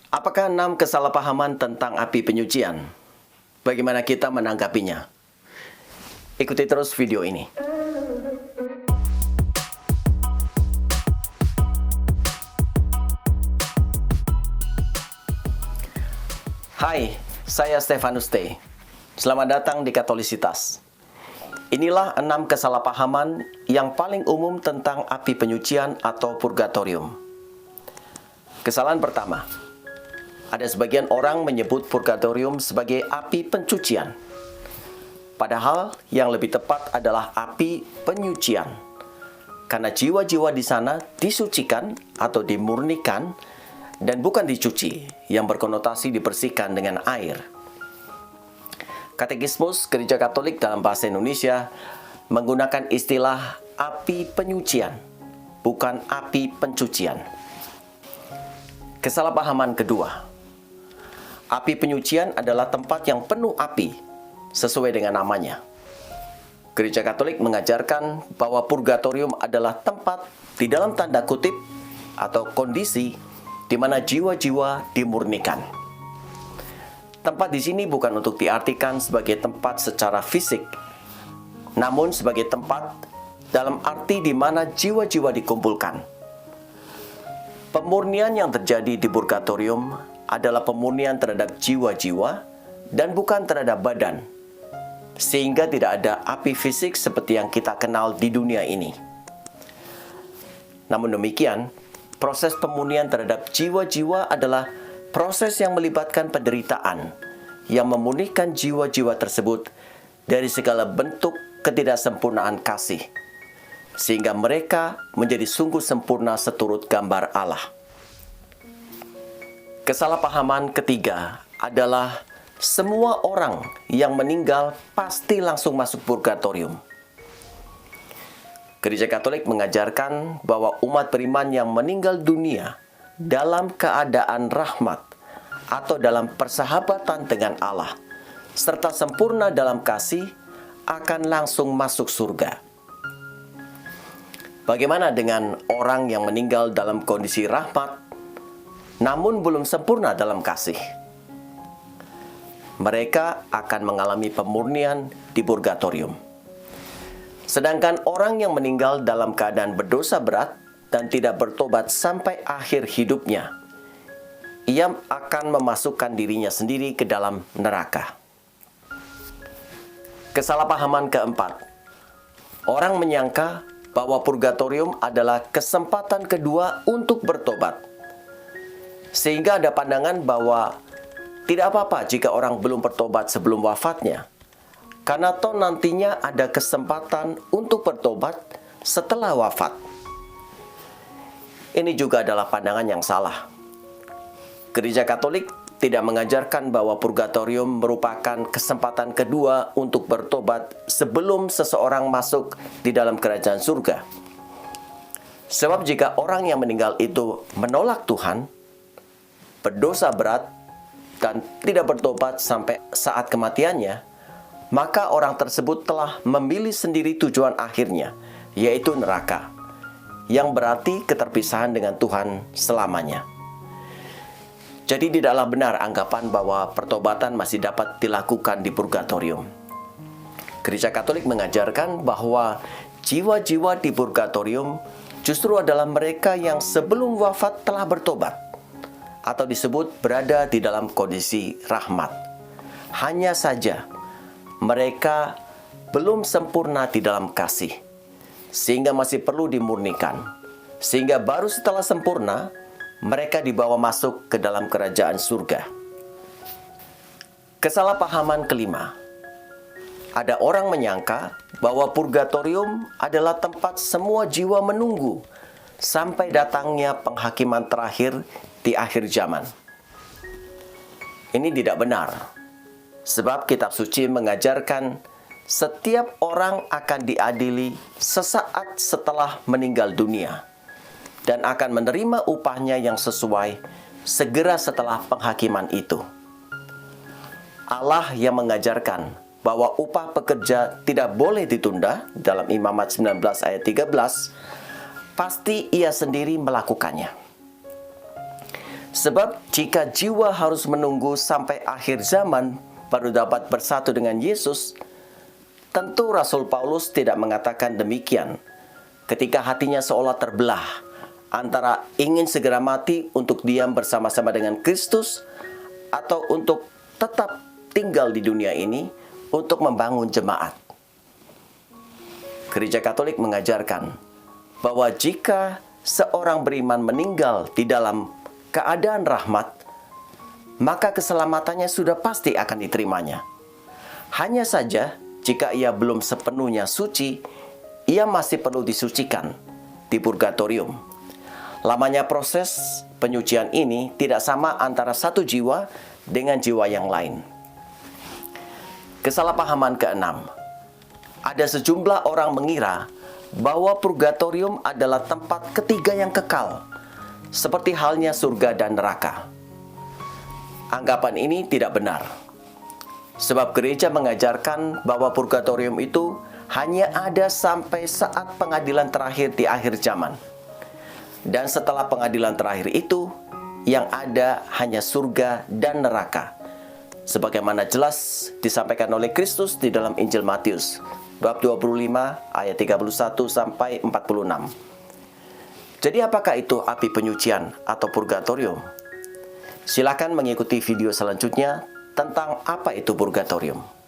Apakah 6 kesalahpahaman tentang api penyucian? Bagaimana kita menanggapinya? Ikuti terus video ini. Hai, saya Stefanus T. Selamat datang di Katolisitas. Inilah 6 kesalahpahaman yang paling umum tentang api penyucian atau purgatorium. Kesalahan pertama. Ada sebagian orang menyebut purgatorium sebagai api pencucian. Padahal yang lebih tepat adalah api penyucian. Karena jiwa-jiwa di sana disucikan atau dimurnikan dan bukan dicuci, yang berkonotasi dibersihkan dengan air. Katekismus Gereja Katolik dalam bahasa Indonesia menggunakan istilah api penyucian, bukan api pencucian. Kesalahpahaman kedua. Api penyucian adalah tempat yang penuh api, sesuai dengan namanya. Gereja Katolik mengajarkan bahwa purgatorium adalah tempat di dalam tanda kutip atau kondisi di mana jiwa-jiwa dimurnikan. Tempat di sini bukan untuk diartikan sebagai tempat secara fisik, namun sebagai tempat dalam arti di mana jiwa-jiwa dikumpulkan. Pemurnian yang terjadi di purgatorium adalah pemurnian terhadap jiwa-jiwa dan bukan terhadap badan, sehingga tidak ada api fisik seperti yang kita kenal di dunia ini. Namun demikian, proses pemurnian terhadap jiwa-jiwa adalah proses yang melibatkan penderitaan yang memurnikan jiwa-jiwa tersebut dari segala bentuk ketidaksempurnaan kasih, sehingga mereka menjadi sungguh sempurna seturut gambar Allah. Kesalahpahaman ketiga adalah semua orang yang meninggal pasti langsung masuk purgatorium. Gereja Katolik mengajarkan bahwa umat beriman yang meninggal dunia dalam keadaan rahmat atau dalam persahabatan dengan Allah, serta sempurna dalam kasih, akan langsung masuk surga. Bagaimana dengan orang yang meninggal dalam kondisi rahmat, namun belum sempurna dalam kasih? Mereka akan mengalami pemurnian di purgatorium. Sedangkan orang yang meninggal dalam keadaan berdosa berat dan tidak bertobat sampai akhir hidupnya, ia akan memasukkan dirinya sendiri ke dalam neraka. Kesalahpahaman keempat. Orang menyangka bahwa purgatorium adalah kesempatan kedua untuk bertobat, sehingga ada pandangan bahwa tidak apa-apa jika orang belum bertobat sebelum wafatnya, karena toh nantinya ada kesempatan untuk bertobat setelah wafat. Ini juga adalah pandangan yang salah. Gereja Katolik tidak mengajarkan bahwa purgatorium merupakan kesempatan kedua untuk bertobat sebelum seseorang masuk di dalam kerajaan surga. Sebab jika orang yang meninggal itu menolak Tuhan, berdosa berat, dan tidak bertobat sampai saat kematiannya, maka orang tersebut telah memilih sendiri tujuan akhirnya, yaitu neraka, yang berarti keterpisahan dengan Tuhan selamanya. Jadi tidaklah benar anggapan bahwa pertobatan masih dapat dilakukan di purgatorium. Gereja Katolik mengajarkan bahwa jiwa-jiwa di purgatorium justru adalah mereka yang sebelum wafat telah bertobat, atau disebut berada di dalam kondisi rahmat. Hanya saja mereka belum sempurna di dalam kasih, sehingga masih perlu dimurnikan. Sehingga baru setelah sempurna, mereka dibawa masuk ke dalam kerajaan surga. Kesalahpahaman kelima. Ada orang menyangka bahwa purgatorium adalah tempat semua jiwa menunggu sampai datangnya penghakiman terakhir di akhir zaman. Ini tidak benar, sebab kitab suci mengajarkan setiap orang akan diadili sesaat setelah meninggal dunia dan akan menerima upahnya yang sesuai segera setelah penghakiman itu. Allah yang mengajarkan bahwa upah pekerja tidak boleh ditunda dalam Imamat 19 ayat 13, pasti ia sendiri melakukannya. Sebab jika jiwa harus menunggu sampai akhir zaman baru dapat bersatu dengan Yesus, tentu Rasul Paulus tidak mengatakan demikian ketika hatinya seolah terbelah antara ingin segera mati untuk diam bersama-sama dengan Kristus atau untuk tetap tinggal di dunia ini untuk membangun jemaat. Gereja Katolik mengajarkan bahwa jika seorang beriman meninggal di dalam keadaan rahmat, maka keselamatannya sudah pasti akan diterimanya. Hanya saja, jika ia belum sepenuhnya suci, ia masih perlu disucikan di purgatorium. Lamanya proses penyucian ini tidak sama antara satu jiwa dengan jiwa yang lain. Kesalahpahaman keenam. Ada sejumlah orang mengira bahwa purgatorium adalah tempat ketiga yang kekal, seperti halnya surga dan neraka. Anggapan ini tidak benar, sebab gereja mengajarkan bahwa purgatorium itu hanya ada sampai saat pengadilan terakhir di akhir zaman. Dan setelah pengadilan terakhir itu, yang ada hanya surga dan neraka, sebagaimana jelas disampaikan oleh Kristus di dalam Injil Matius bab 25 ayat 31 sampai 46. Jadi apakah itu api penyucian atau purgatorium? Silakan mengikuti video selanjutnya tentang apa itu purgatorium.